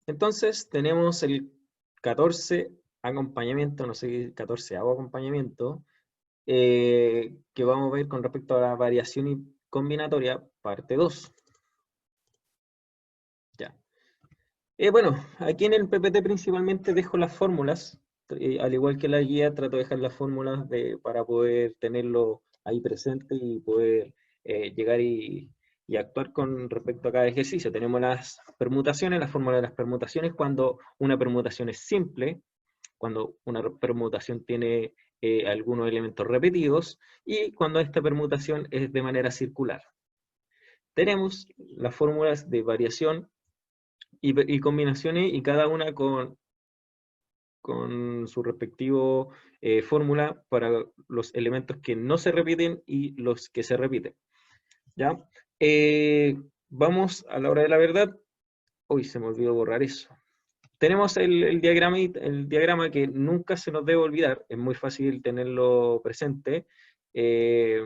Entonces tenemos el 14 acompañamiento, no sé, 14º acompañamiento, que vamos a ver con respecto a la variación y combinatoria, parte 2. Ya. Bueno, aquí en el PPT principalmente dejo las fórmulas, al igual que la guía, trato de dejar las fórmulas para poder tenerlo ahí presente y poder llegar y actuar con respecto a cada ejercicio. Tenemos las permutaciones, la fórmula de las permutaciones, cuando una permutación es simple, cuando una permutación tiene algunos elementos repetidos, y cuando esta permutación es de manera circular. Tenemos las fórmulas de variación y combinaciones, y cada una con su respectivo fórmula para los elementos que no se repiten y los que se repiten. ¿Ya? Vamos a la hora de la verdad. Uy, se me olvidó borrar eso. Tenemos el diagrama que nunca se nos debe olvidar, es muy fácil tenerlo presente eh,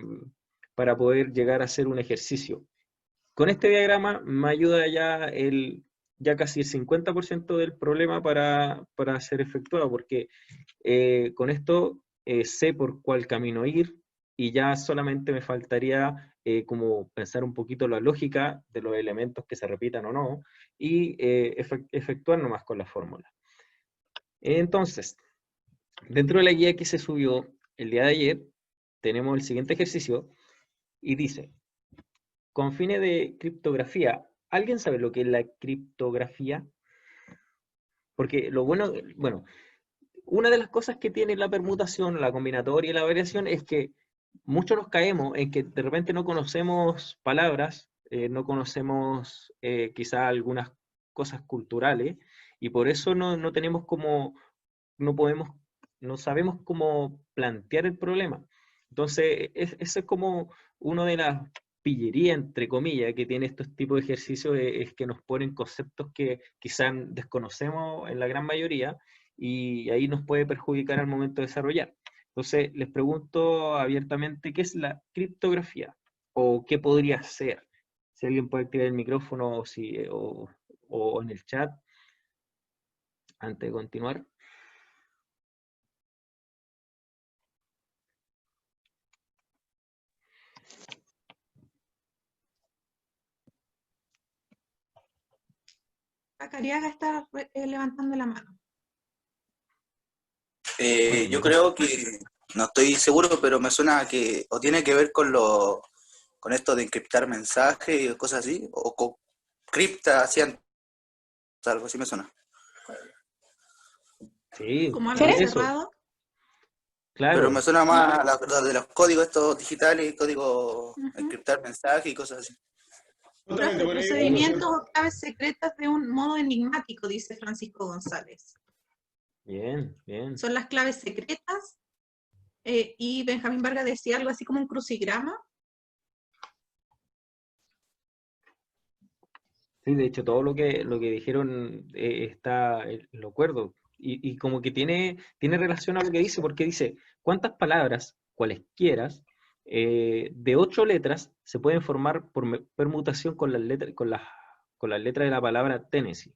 para poder llegar a hacer un ejercicio. Con este diagrama me ayuda ya casi el 50% del problema para ser efectuado, porque con esto sé por cuál camino ir, y ya solamente me faltaría como pensar un poquito la lógica de los elementos que se repitan o no, y efectuar nomás con la fórmula. Entonces, dentro de la guía que se subió el día de ayer, tenemos el siguiente ejercicio, y dice: con fines de criptografía, ¿alguien sabe lo que es la criptografía? Porque bueno, una de las cosas que tiene la permutación, la combinatoria y la variación es que muchos nos caemos en que de repente no conocemos palabras, no conocemos quizá algunas cosas culturales, y por eso no tenemos como, no podemos, no sabemos cómo plantear el problema. Entonces, eso es como una de las pillerías, entre comillas, que tiene estos tipos de ejercicios, es que nos ponen conceptos que quizás desconocemos en la gran mayoría, y ahí nos puede perjudicar al momento de desarrollar. Entonces, les pregunto abiertamente, ¿qué es la criptografía? ¿O qué podría ser? Si alguien puede activar el micrófono, o en el chat, antes de continuar. Cariaga está levantando la mano. Bueno, Yo creo que, no estoy seguro, pero me suena que o tiene que ver con esto de encriptar mensajes y cosas así, o con cripta, hacían algo así me suena. sí, Como algo eso, cerrado. claro. Pero me suena más a la verdad de los códigos estos digitales, códigos, encriptar mensajes y cosas así. Justamente por ahí. Procedimientos o claves secretas de un modo enigmático, dice Francisco González. Bien, bien. Son las claves secretas, y Benjamín Vargas decía algo así como un crucigrama. Sí, de hecho, todo lo que dijeron está lo acuerdo. Y como que tiene relación a lo que dice, porque dice: ¿cuántas palabras, cualesquiera, de 8 letras, se pueden formar por permutación con las letras de la palabra Tennessee?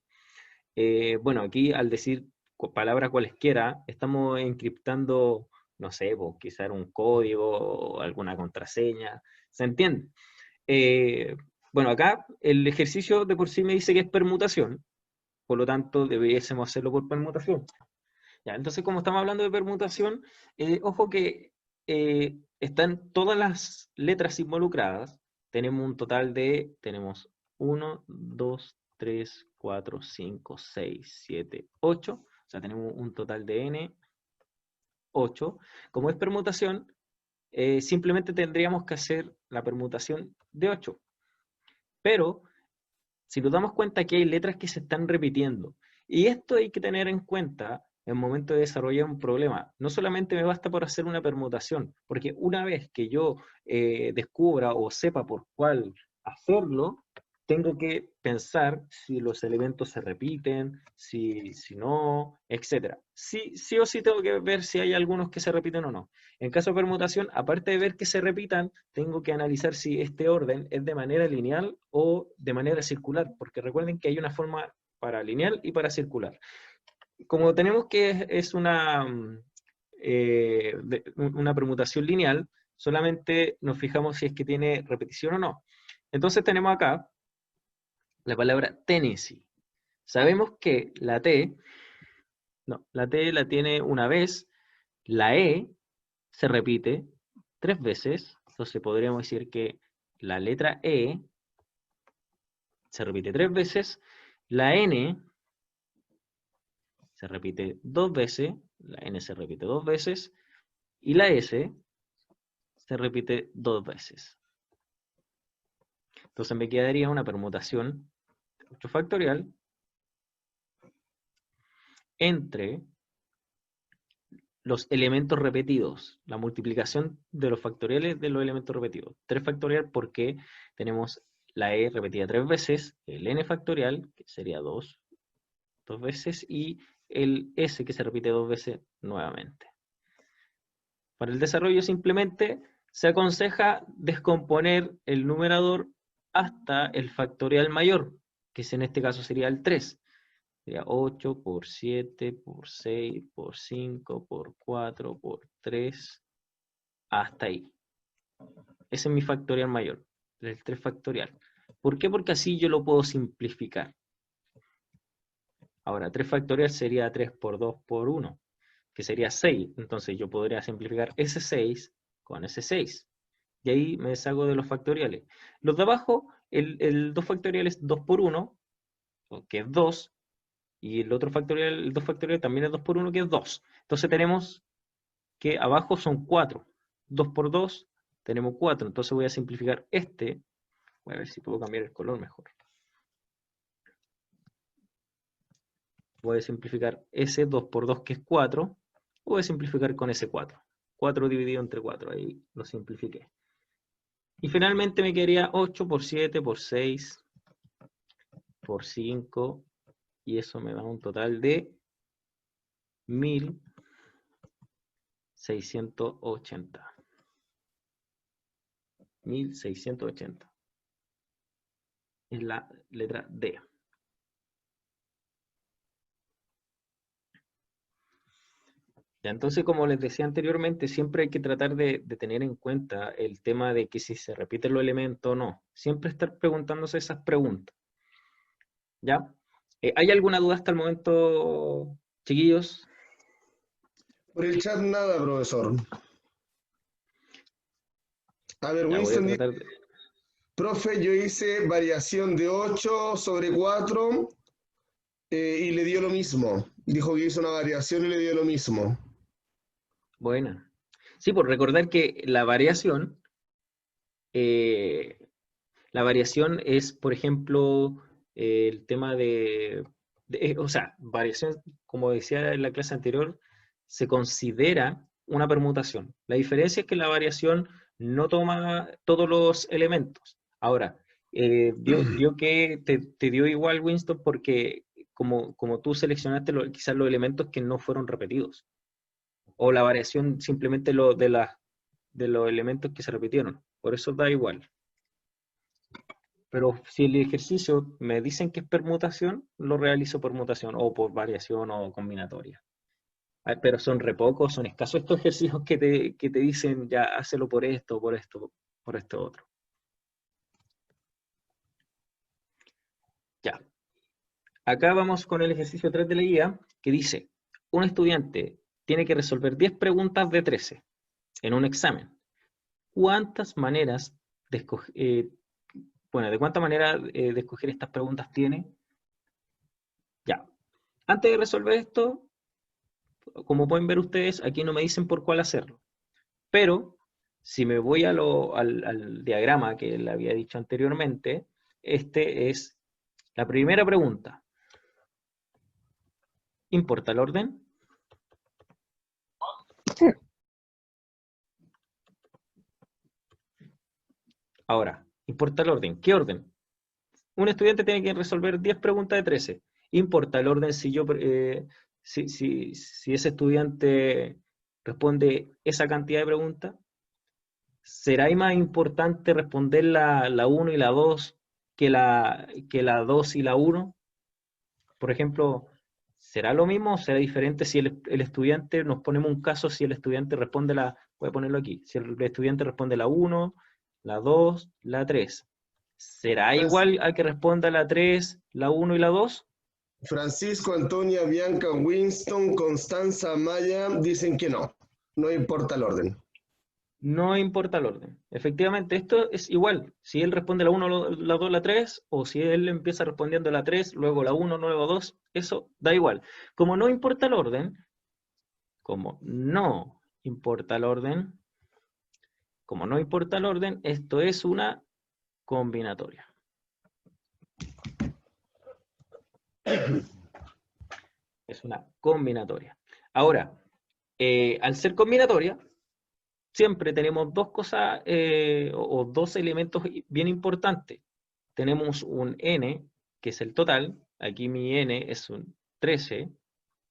Bueno, aquí al decir palabra cualesquiera, estamos encriptando, no sé, pues, quizás un código o alguna contraseña. ¿Se entiende? Eh, bueno, acá el ejercicio de por sí me dice que es permutación, por lo tanto debiésemos hacerlo por permutación. Ya, entonces, como estamos hablando de permutación, ojo que están todas las letras involucradas. Tenemos un total tenemos 1, 2, 3, 4, 5, 6, 7, 8. O sea, tenemos un total de n, 8. Como es permutación, simplemente tendríamos que hacer la permutación de 8. Pero si nos damos cuenta que hay letras que se están repitiendo, y esto hay que tener en cuenta en el momento de desarrollar un problema. No solamente me basta por hacer una permutación, porque una vez que yo descubra o sepa por cuál hacerlo, tengo que pensar si los elementos se repiten, si no, etc. Sí o sí tengo que ver si hay algunos que se repiten o no. En caso de permutación, aparte de ver que se repitan, tengo que analizar si este orden es de manera lineal o de manera circular, porque recuerden que hay una forma para lineal y para circular. Como tenemos que es una permutación lineal, solamente nos fijamos si es que tiene repetición o no. Entonces tenemos acá la palabra Tennessee. Sabemos que la T la tiene una vez, la E se repite 3 veces, entonces podríamos decir que la letra E se repite 3 veces, la N se repite 2 veces, la N se repite 2 veces, y la S se repite 2 veces. Entonces me quedaría una permutación 8 factorial entre los elementos repetidos, la multiplicación de los factoriales de los elementos repetidos. 3 factorial porque tenemos la E repetida 3 veces, el N factorial, que sería 2 veces, y el S que se repite 2 veces nuevamente. Para el desarrollo simplemente se aconseja descomponer el numerador hasta el factorial mayor, que en este caso sería el 3. Sería 8 por 7, por 6, por 5, por 4, por 3, hasta ahí. Ese es mi factorial mayor, el 3 factorial. ¿Por qué? Porque así yo lo puedo simplificar. Ahora, 3 factorial sería 3 por 2 por 1, que sería 6. Entonces yo podría simplificar ese 6 con ese 6. Y ahí me deshago de los factoriales. Los de abajo, el 2 factorial es 2 por 1, que es 2. Y el otro factorial, el 2 factorial también es 2 por 1, que es 2. Entonces tenemos que abajo son 4. 2 por 2, tenemos 4. Entonces voy a simplificar este. Voy a ver si puedo cambiar el color mejor. Voy a simplificar ese 2 por 2, que es 4. Voy a simplificar con ese 4. 4 dividido entre 4. Ahí lo simplifiqué. Y finalmente me quedaría 8 por 7 por 6 por 5. Y eso me da un total de 1680. 1680. Es la letra D. Ya, entonces, como les decía anteriormente, siempre hay que tratar de tener en cuenta el tema de que si se repiten los elementos o no. Siempre estar preguntándose esas preguntas. ¿Ya? ¿Hay alguna duda hasta el momento, chiquillos? Por el chat nada, profesor. A ver, Ya, voy a Winston dice, tratar de... profe, yo hice variación de 8 sobre 4 y le dio lo mismo. Dijo que hizo una variación y le dio lo mismo. Buena. Sí, por recordar que la variación es, por ejemplo, el tema o sea, variación, como decía en la clase anterior, se considera una permutación. La diferencia es que la variación no toma todos los elementos. Ahora, dio que te dio igual, Winston, porque como tú seleccionaste quizás los elementos que no fueron repetidos. O la variación simplemente de los elementos que se repitieron. Por eso da igual. Pero si el ejercicio me dicen que es permutación, lo realizo por mutación, o por variación, o combinatoria. Pero son re pocos, son escasos estos ejercicios que te dicen, ya, hácelo por esto, por esto otro. Ya. Acá vamos con el ejercicio 3 de la guía, que dice, un estudiante tiene que resolver 10 preguntas de 13 en un examen. ¿Cuántas maneras de escoger, ¿de cuánta manera de escoger estas preguntas tiene? Ya. Antes de resolver esto, como pueden ver ustedes, aquí no me dicen por cuál hacerlo. Pero, si me voy al diagrama que le había dicho anteriormente, este es la primera pregunta. ¿Importa el orden? Ahora, ¿importa el orden? ¿Qué orden? Un estudiante tiene que resolver 10 preguntas de 13. ¿Importa el orden si ese estudiante responde esa cantidad de preguntas? ¿Será más importante responder la 1 y la 2 que la 2 y la 1? Por ejemplo, ¿será lo mismo o será diferente si el estudiante, nos ponemos un caso, si el estudiante responde voy a ponerlo aquí, si el estudiante responde la 1, la 2, la 3, ¿será igual a que responda la 3, la 1 y la 2? Francisco, Antonia, Bianca, Winston, Constanza, Maya dicen que no. No importa el orden. No importa el orden. Efectivamente, esto es igual. Si él responde la 1, la 2, la 3, o si él empieza respondiendo la 3, luego la 1, luego 2, eso da igual. Como no importa el orden, esto es una combinatoria. Es una combinatoria. Ahora, al ser combinatoria, siempre tenemos dos cosas o dos elementos bien importantes. Tenemos un n, que es el total. Aquí mi n es un 13.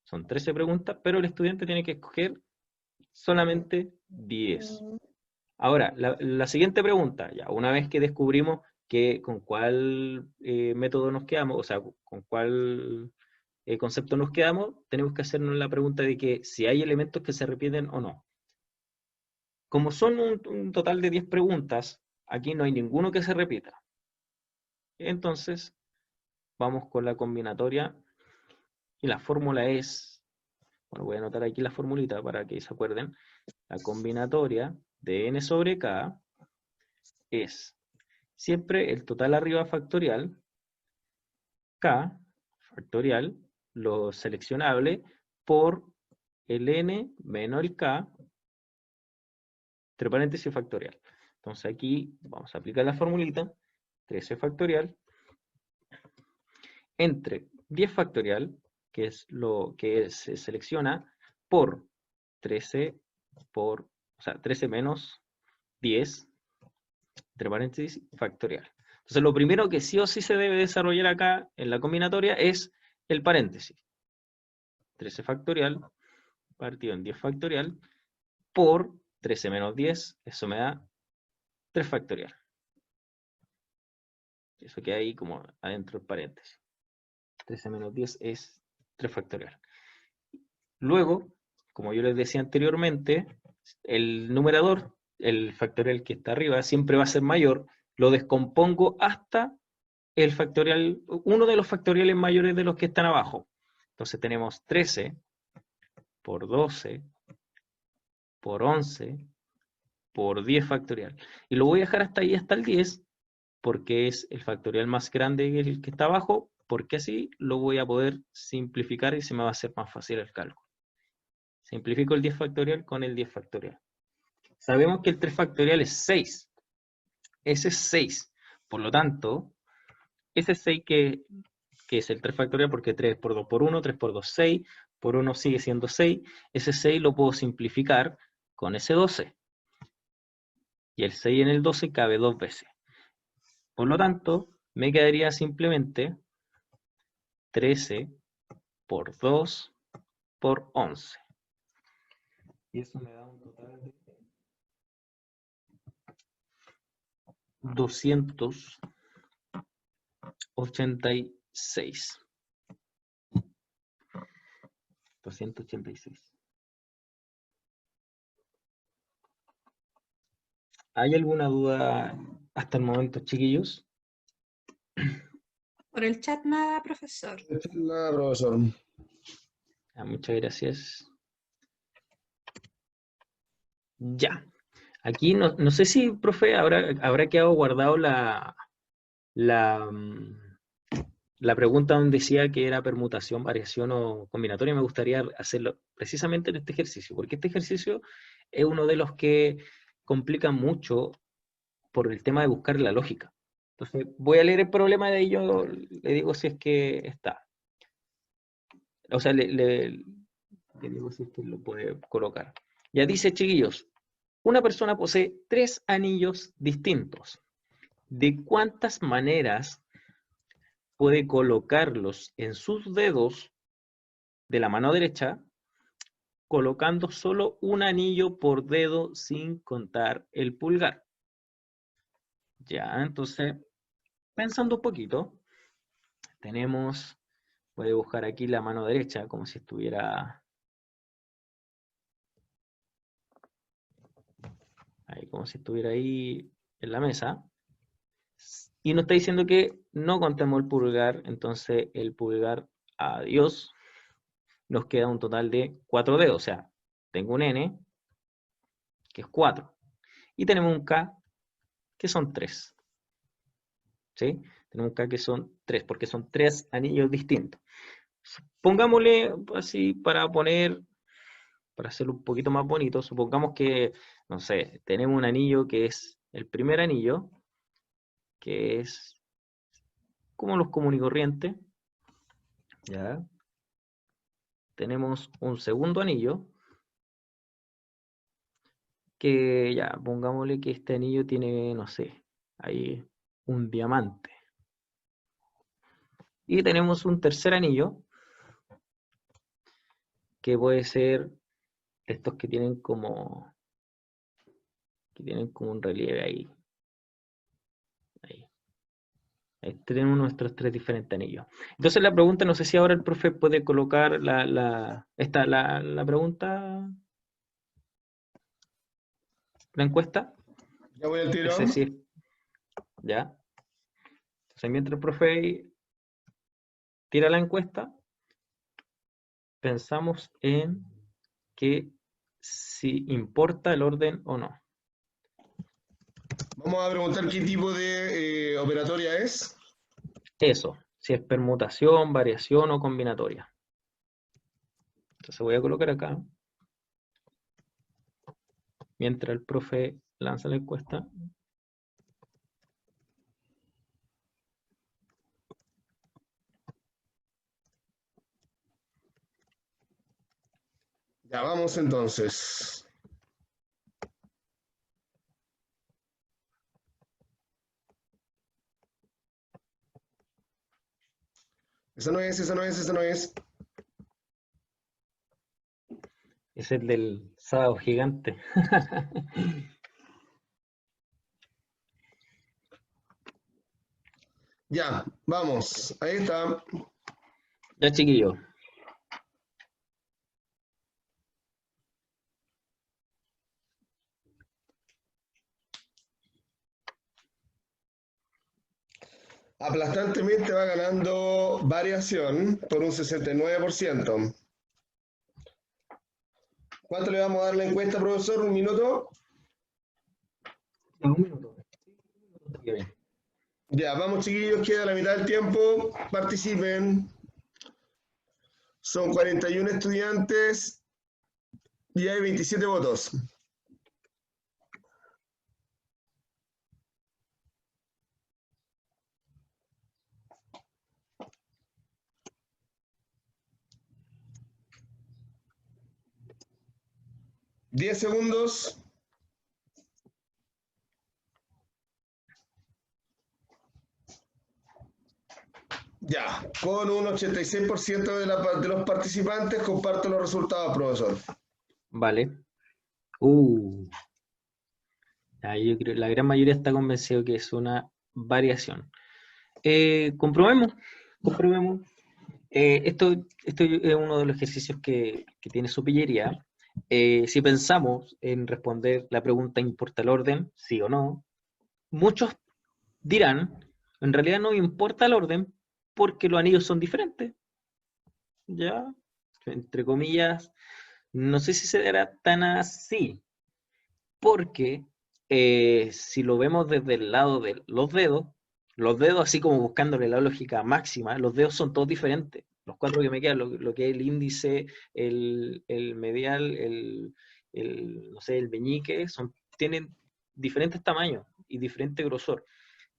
Son 13 preguntas, pero el estudiante tiene que escoger solamente 10. Ahora, la siguiente pregunta, ya una vez que descubrimos con cuál método nos quedamos, o sea, con cuál concepto nos quedamos, tenemos que hacernos la pregunta de que si hay elementos que se repiten o no. Como son un total de 10 preguntas, aquí no hay ninguno que se repita. Entonces, vamos con la combinatoria y la fórmula es, bueno, voy a anotar aquí la formulita para que se acuerden. La combinatoria de n sobre k es siempre el total arriba factorial, k factorial, lo seleccionable, por el n menos el k, entre paréntesis factorial. Entonces aquí vamos a aplicar la formulita, 13 factorial, entre 10 factorial, que es lo que se selecciona, por 13 o sea, 13 menos 10, entre paréntesis, factorial. Entonces lo primero que sí o sí se debe desarrollar acá en la combinatoria es el paréntesis. 13 factorial partido en 10 factorial por 13 menos 10, eso me da 3 factorial. Eso queda ahí como adentro del paréntesis. 13 menos 10 es 3 factorial. Luego, como yo les decía anteriormente, el numerador, el factorial que está arriba, siempre va a ser mayor. Lo descompongo hasta el factorial, uno de los factoriales mayores de los que están abajo. Entonces tenemos 13 por 12 por 11 por 10 factorial. Y lo voy a dejar hasta ahí, hasta el 10, porque es el factorial más grande que el que está abajo, porque así lo voy a poder simplificar y se me va a hacer más fácil el cálculo. Simplifico el 10 factorial con el 10 factorial. Sabemos que el 3 factorial es 6. Ese es 6. Por lo tanto, ese 6 que es el 3 factorial, porque 3 por 2 por 1, 3 por 2, 6, por 1 sigue siendo 6. Ese 6 lo puedo simplificar con ese 12. Y el 6 en el 12 cabe 2 veces. Por lo tanto, me quedaría simplemente 13 por 2 por 11. Y eso me da un total de 286. 286. ¿Hay alguna duda hasta el momento, chiquillos? Por el chat nada, profesor. Nada, profesor. Muchas gracias. Ya. Aquí no sé si, profe, habrá quedado guardado la pregunta donde decía que era permutación, variación o combinatoria. Me gustaría hacerlo precisamente en este ejercicio, porque este ejercicio es uno de los que complica mucho por el tema de buscar la lógica. Entonces, voy a leer el problema de ahí, yo le digo si es que está. O sea, le digo si es que lo puede colocar. Ya dice, chiquillos, una persona posee 3 anillos distintos. ¿De cuántas maneras puede colocarlos en sus dedos de la mano derecha, colocando solo un anillo por dedo sin contar el pulgar? Ya, entonces, pensando un poquito, tenemos, Voy a dibujar aquí la mano derecha, como si estuviera ahí, como si estuviera ahí en la mesa. Y nos está diciendo que no contemos el pulgar, entonces el pulgar, adiós, nos queda un total de 4 dedos. O sea, tengo un N, que es 4. Y tenemos un K, que son 3. ¿Sí? Tenemos un K que son 3, porque son 3 anillos distintos. Pongámosle así para hacerlo un poquito más bonito, supongamos que, no sé, tenemos un anillo que es el primer anillo, que es como los comunes y corrientes, ¿ya? Tenemos un segundo anillo, que ya, pongámosle que este anillo tiene, no sé, ahí un diamante. Y tenemos un tercer anillo, que puede ser estos que tienen como un relieve ahí. Ahí tenemos nuestros 3 diferentes anillos. Entonces la pregunta, no sé si ahora el profe puede colocar la pregunta, la encuesta. Ya voy al tiro. Ese sí, ya. Entonces mientras el profe tira la encuesta, pensamos en que si importa el orden o no. Vamos a preguntar qué tipo de operatoria es. Eso, si es permutación, variación o combinatoria. Entonces voy a colocar acá, mientras el profe lanza la encuesta. Ya vamos entonces. Esa no es, esa no es, esa no es. Es el del sábado gigante. Ya, vamos. Ahí está. Ya, chiquillo. Aplastantemente va ganando variación por un 69%. ¿Cuánto le vamos a dar la encuesta, profesor? ¿Un minuto? Un minuto. Bien. Ya, vamos chiquillos, queda la mitad del tiempo. Participen. Son 41 estudiantes y hay 27 votos. ¿10 segundos? Ya, con un 86% de los participantes comparto los resultados, profesor. Vale. Ya, yo creo la gran mayoría está convencido que es una variación. Comprobemos. Esto es uno de los ejercicios que tiene su pillería. Si pensamos en responder la pregunta ¿importa el orden? Sí o no. Muchos dirán, en realidad no importa el orden porque los anillos son diferentes. ¿Ya? Entre comillas, no sé si se dará tan así, porque si lo vemos desde el lado de los dedos así como buscándole la lógica máxima, los dedos son todos diferentes. Los 4 que me quedan, lo que es el índice, el medial, no sé, el meñique, tienen diferentes tamaños y diferente grosor.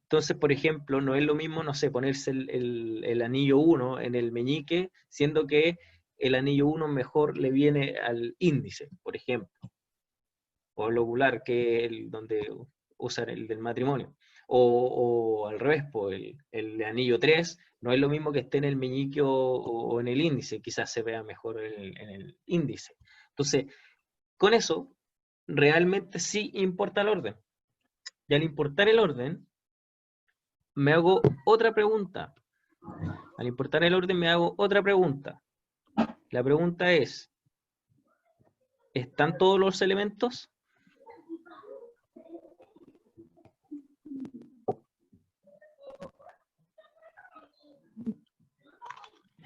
Entonces, por ejemplo, no es lo mismo, no sé, ponerse el anillo 1 en el meñique, siendo que el anillo 1 mejor le viene al índice, por ejemplo, o al ovular, que es donde usan el del matrimonio. O al revés, pues el anillo 3 no es lo mismo que esté en el meñique o en el índice, quizás se vea mejor en el índice. Entonces, con eso, realmente sí importa el orden. Y al importar el orden, me hago otra pregunta. Al importar el orden me hago otra pregunta. La pregunta es, ¿están todos los elementos?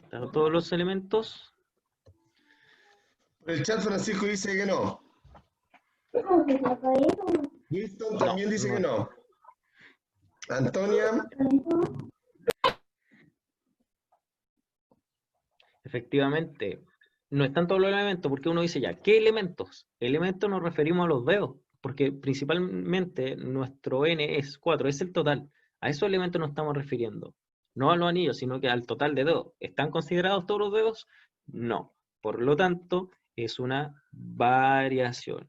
¿Están todos los elementos? Por el chat Francisco dice que no. Winston también dice que no. Antonia, Efectivamente, no están todos los elementos, porque uno dice ya, ¿qué elementos? Elementos nos referimos a los dedos, porque principalmente nuestro n es 4, es el total. A esos elementos nos estamos refiriendo. No a los anillos, sino que al total de dedos. ¿Están considerados todos los dedos? No. Por lo tanto, es una variación.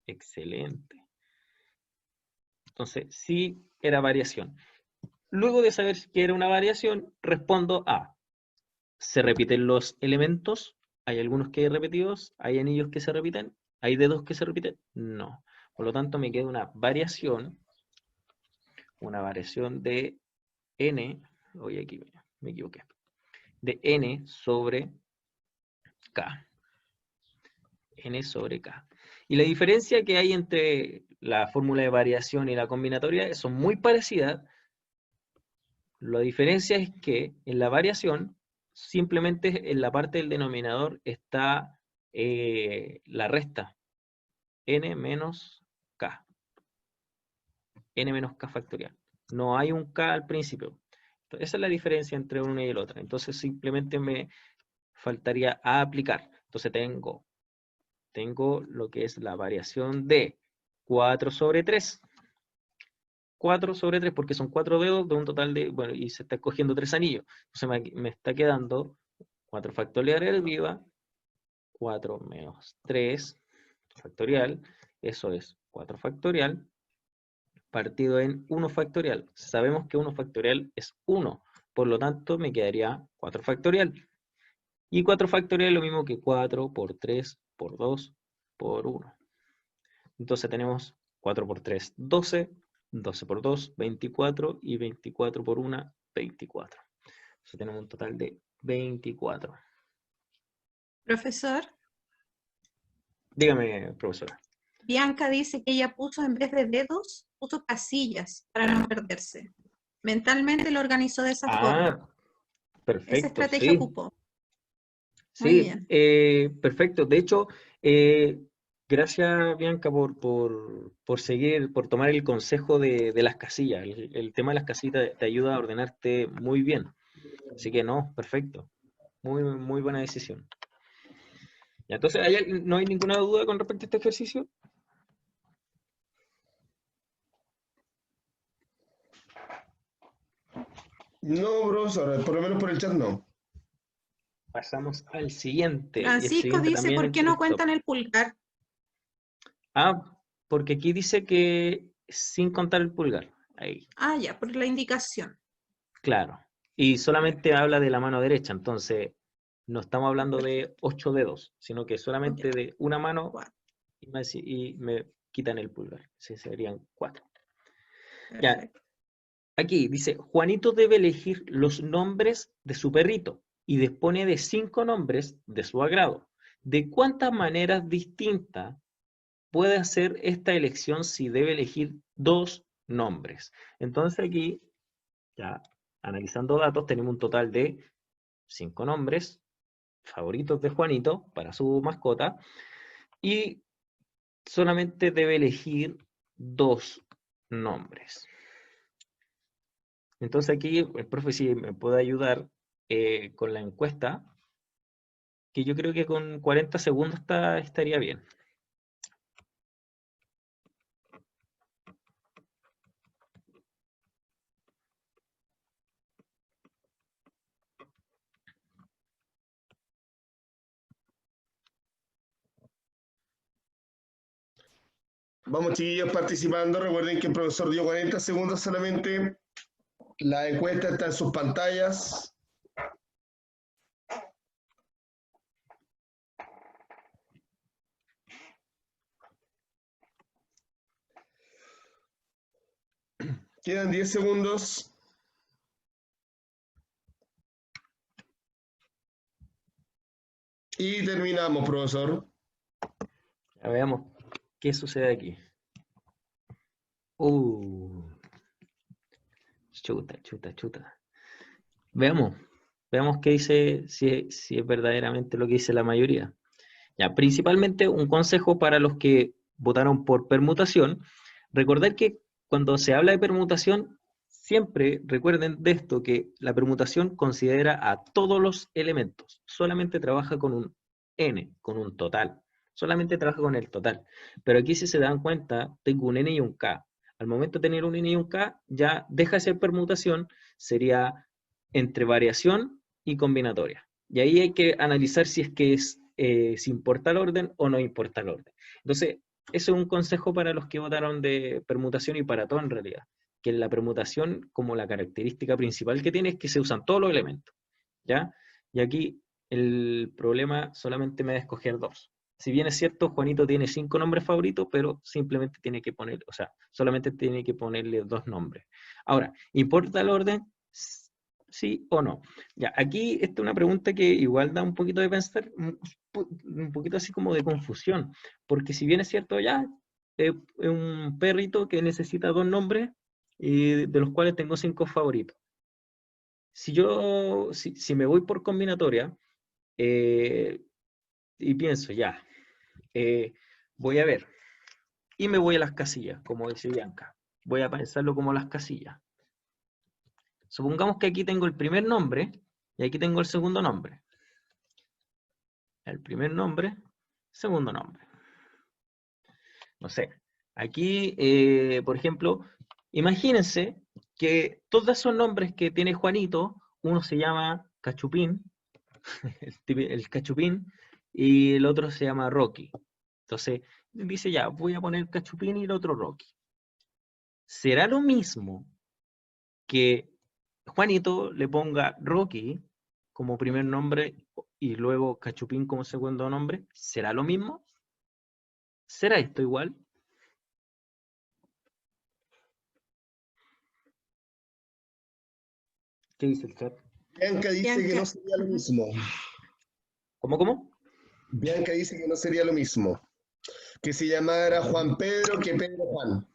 Excelente. Entonces, sí era variación. Luego de saber que era una variación, respondo a: ¿se repiten los elementos? ¿Hay algunos que hay repetidos? ¿Hay anillos que se repiten? ¿Hay dedos que se repiten? No. Por lo tanto, me queda una variación de n, hoy aquí me equivoqué, de n sobre k. N sobre k. Y la diferencia que hay entre la fórmula de variación y la combinatoria son muy parecidas. La diferencia es que en la variación, simplemente en la parte del denominador está la resta, n menos k. N menos k factorial. No hay un k al principio. Entonces, esa es la diferencia entre una y la otra. Entonces simplemente me faltaría aplicar. Entonces tengo lo que es la variación de 4 sobre 3. 4 sobre 3 porque son 4 dedos de un total de, bueno, y se está escogiendo 3 anillos. Entonces me está quedando 4 factorial arriba, 4 menos 3 factorial, eso es 4 factorial, partido en 1 factorial. Sabemos que 1 factorial es 1, por lo tanto me quedaría 4 factorial. Y 4 factorial es lo mismo que 4 por 3 por 2 por 1. Entonces tenemos 4 por 3, 12, 12 por 2, 24, y 24 por 1, 24. Entonces tenemos un total de 24. Profesor, Dígame, profesora. Bianca dice que ella puso en vez de dedos, puso casillas para no perderse. Mentalmente lo organizó de esa forma. Esa Perfecto, estrategia sí. ocupó. Muy Sí, bien. perfecto. De hecho, gracias Bianca por seguir, por tomar el consejo de las casillas. El tema de las casillas te ayuda a ordenarte muy bien. Así que no, perfecto. Muy, muy buena decisión. Ya, entonces, ¿no hay ninguna duda con respecto a este ejercicio? no, profesor, por lo menos por el chat no. Pasamos al siguiente. Y el Francisco siguiente dice, también ¿por es qué no el top. cuentan el pulgar? Porque aquí dice que sin contar el pulgar. Ahí, Ah, ya, por la indicación. claro. Y Ya, solamente habla de la mano derecha, entonces no estamos hablando de perfecto. 8 dedos, sino que solamente Ya, de una mano 4. y me quitan el pulgar. Sí, serían 4. Ya, Perfecto. aquí dice, Juanito debe elegir los nombres de su perrito y dispone de 5 nombres de su agrado. ¿De cuántas maneras distintas puede hacer esta elección si debe elegir 2 nombres? Entonces aquí, ya analizando datos, tenemos un total de 5 nombres favoritos de Juanito para su mascota y solamente debe elegir 2 nombres. Entonces aquí el profe sí me puede ayudar con la encuesta, que yo creo que con 40 segundos estaría bien. Vamos, chiquillos, participando. Recuerden que el profesor dio 40 segundos solamente. La encuesta está en sus pantallas. Quedan 10 segundos. Y terminamos, profesor. Ya veamos qué sucede aquí. Chuta, chuta, chuta. Veamos qué dice, si es verdaderamente lo que dice la mayoría. Ya, principalmente un consejo para los que votaron por permutación. Recordar que cuando se habla de permutación, siempre recuerden de esto, que la permutación considera a todos los elementos. Solamente trabaja con un n, con un total. Solamente trabaja con el total. Pero aquí, si se dan cuenta, tengo un n y un k. Al momento de tener un n y un k, ya deja de ser permutación, sería entre variación y combinatoria. Y ahí hay que analizar si es que si importa el orden o no importa el orden. Entonces, eso es un consejo para los que votaron de permutación y para todo en realidad. Que la permutación, como la característica principal que tiene, es que se usan todos los elementos. ¿Ya? Y aquí el problema solamente me da escoger dos. Si bien es cierto, Juanito tiene 5 nombres favoritos, pero simplemente tiene que poner, o sea, solamente tiene que ponerle 2 nombres. Ahora, ¿importa el orden? ¿Sí o no? Ya, aquí esta es una pregunta que igual da un poquito de pensar, un poquito así como de confusión, porque si bien es cierto, ya, es un perrito que necesita 2 nombres, de los cuales tengo 5 favoritos. Si me voy por combinatoria, y pienso, ya, voy a ver, y me voy a las casillas, como dice Bianca, voy a pensarlo como las casillas. Supongamos que aquí tengo el primer nombre, y aquí tengo el segundo nombre. El primer nombre, segundo nombre. No sé, aquí, por ejemplo, imagínense que todos esos nombres que tiene Juanito, uno se llama Cachupín, el Cachupín, y el otro se llama Rocky. Entonces, dice ya, voy a poner Cachupín y el otro Rocky. ¿Será lo mismo que Juanito le ponga Rocky como primer nombre y luego Cachupín como segundo nombre? ¿Será lo mismo? ¿Será esto igual? ¿Qué dice el chat? Bianca dice que no sería lo mismo. ¿Cómo? Bianca dice que no sería lo mismo. Que se llamara Juan Pedro que Pedro Juan.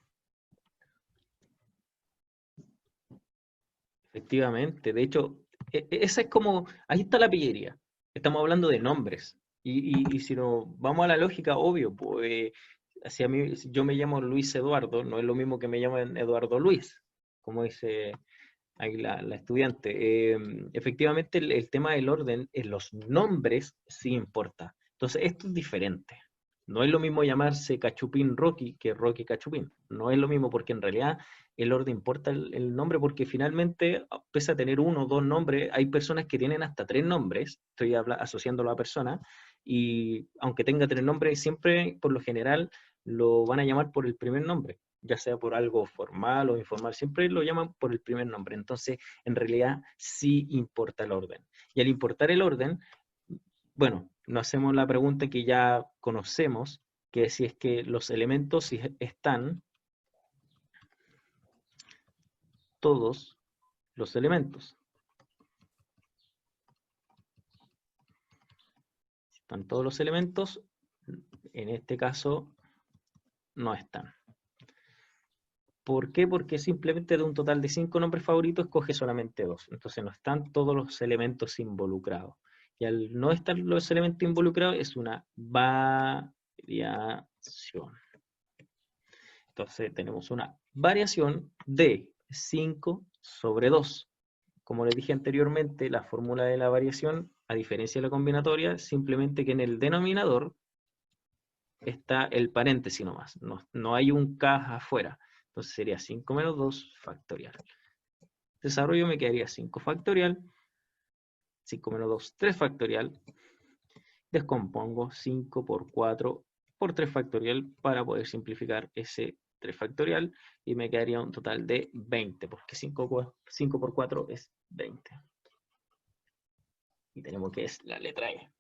Efectivamente, de hecho, esa es como, ahí está la pillería. Estamos hablando de nombres. Y si nos vamos a la lógica, obvio, pues si a mí, si yo me llamo Luis Eduardo, no es lo mismo que me llamen Eduardo Luis, como dice ahí la estudiante. Efectivamente, el tema del orden en los nombres sí importa. Entonces, esto es diferente. No es lo mismo llamarse Cachupín Rocky que Rocky Cachupín. No es lo mismo porque en realidad el orden importa el nombre porque finalmente, pese a tener uno o dos nombres, hay personas que tienen hasta 3 nombres, estoy asociándolo a persona, y aunque tenga 3 nombres, siempre por lo general lo van a llamar por el primer nombre, ya sea por algo formal o informal, siempre lo llaman por el primer nombre. Entonces, en realidad sí importa el orden. Y al importar el orden, bueno, nos hacemos la pregunta que ya conocemos, que si es que los elementos si están todos los elementos. Si están todos los elementos, en este caso no están. ¿Por qué? Porque simplemente de un total de 5 nombres favoritos escoge solamente 2. Entonces no están todos los elementos involucrados. Y al no estar los elementos involucrados es una variación. Entonces tenemos una variación de 5 sobre 2. Como les dije anteriormente, la fórmula de la variación, a diferencia de la combinatoria, simplemente que en el denominador está el paréntesis nomás. No hay un K afuera. Entonces sería 5 menos 2 factorial. Desarrollo me quedaría 5 factorial. 5 menos 2, 3 factorial. Descompongo 5 por 4 por 3 factorial para poder simplificar ese 3 factorial y me quedaría un total de 20, porque 5 por 4 es 20. Y tenemos que es la letra E.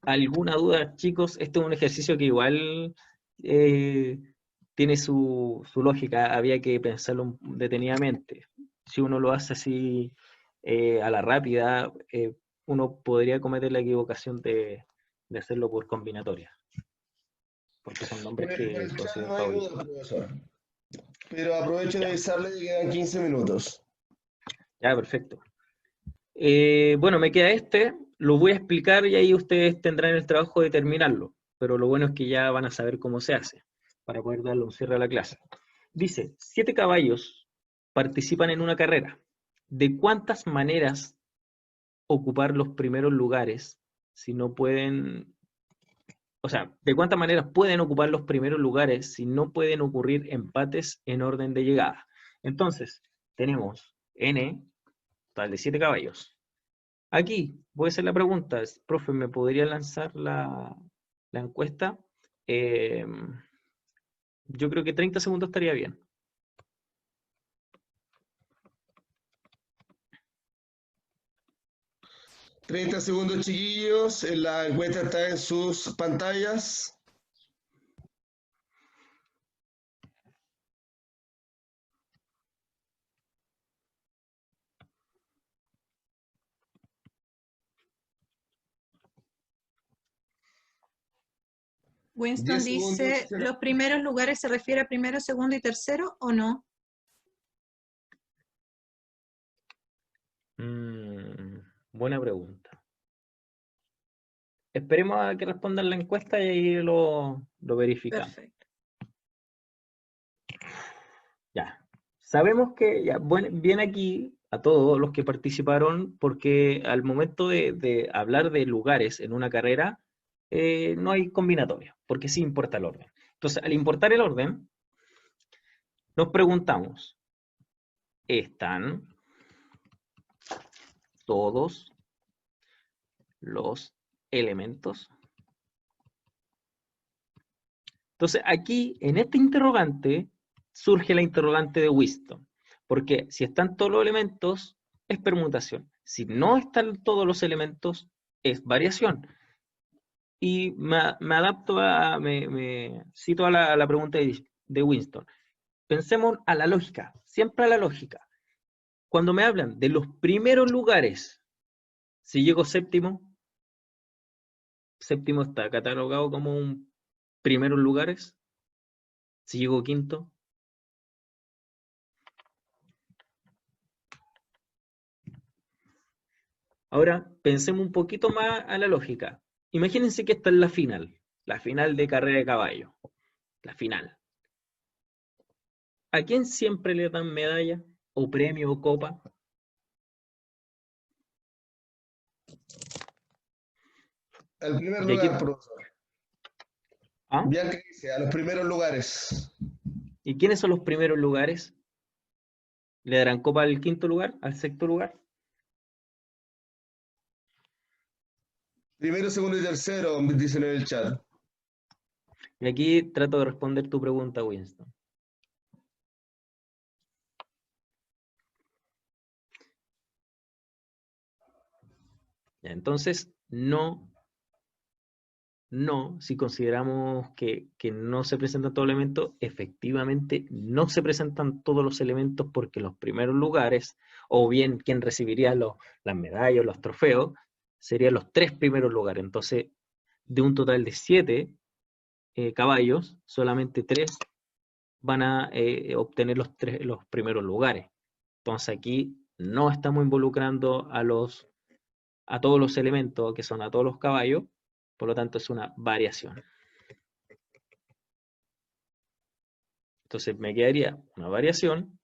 ¿Alguna duda, chicos? Este es un ejercicio que igual tiene su lógica, había que pensarlo detenidamente. Si uno lo hace así a la rápida, uno podría cometer la equivocación de hacerlo por combinatoria. Porque son nombres Por que el chat considero no hay favoritos. duda, profesor. Pero aprovecho de avisarle que quedan 15 minutos. Ya, perfecto. Bueno, me queda lo voy a explicar y ahí ustedes tendrán el trabajo de terminarlo, pero lo bueno es que ya van a saber cómo se hace, para poder darle un cierre a la clase. Dice, 7 caballos participan en una carrera. ¿De cuántas maneras ocupar los primeros lugares si no pueden... O sea, ¿de cuántas maneras pueden ocupar los primeros lugares si no pueden ocurrir empates en orden de llegada? Entonces, tenemos N, total de 7 caballos. Aquí voy a hacer la pregunta, profe, ¿me podría lanzar la encuesta? Yo creo que 30 segundos estaría bien. $30 segundos, chiquillos. La encuesta está en sus pantallas. Winston 10 segundos. dice, ¿los primeros lugares se refiere a primero, segundo y tercero o no? Buena pregunta. Esperemos a que respondan la encuesta y ahí lo verificamos. Perfecto. Ya. Sabemos que, ya, bien aquí a todos los que participaron, porque al momento de hablar de lugares en una carrera, no hay combinatoria, porque sí importa el orden. Entonces, al importar el orden, nos preguntamos, ¿están todos los elementos? Entonces, aquí, en este interrogante, surge la interrogante de Winston, porque si están todos los elementos, es permutación. Si no están todos los elementos, es variación. Y me adapto me cito a la pregunta de Winston. Pensemos a la lógica, siempre a la lógica. Cuando me hablan de los primeros lugares, si llego séptimo está catalogado como un primeros lugares. Si llego quinto, ahora pensemos un poquito más a la lógica. Imagínense que esta es la final de carrera de caballo, la final. ¿A quién siempre le dan medalla o premio o copa? Al primer ¿Y a quién? lugar, profesor. ¿Ah? Bianca dice, a los primeros lugares. ¿Y quiénes son los primeros lugares? ¿Le darán copa al quinto lugar, al sexto lugar? Primero, segundo y tercero, dicen en el chat. Y aquí trato de responder tu pregunta, Winston. Ya, entonces, no, si consideramos que no se presentan todos los elementos, efectivamente no se presentan todos los elementos porque los primeros lugares, o bien quien recibiría las medallas o los trofeos, serían los 3 primeros lugares. Entonces, de un total de 7 caballos, solamente 3 van a obtener los primeros lugares. Entonces aquí no estamos involucrando a todos los elementos, que son a todos los caballos, por lo tanto es una variación. Entonces me quedaría una variación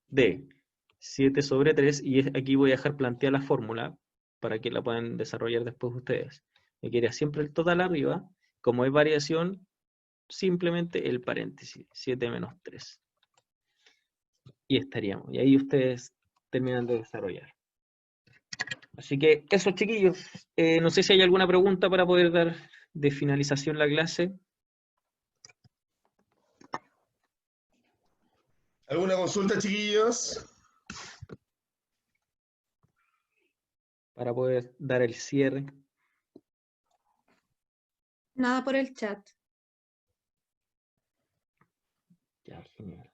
de 7 sobre 3, y aquí voy a dejar plantear la fórmula para que la puedan desarrollar después ustedes. Me quedaría siempre el total arriba, como es variación, simplemente el paréntesis, 7 menos 3. Y estaríamos, y ahí ustedes terminan de desarrollar. Así que eso, chiquillos. No sé si hay alguna pregunta para poder dar de finalización la clase. ¿Alguna consulta, chiquillos? Para poder dar el cierre. Nada por el chat. Ya, genial.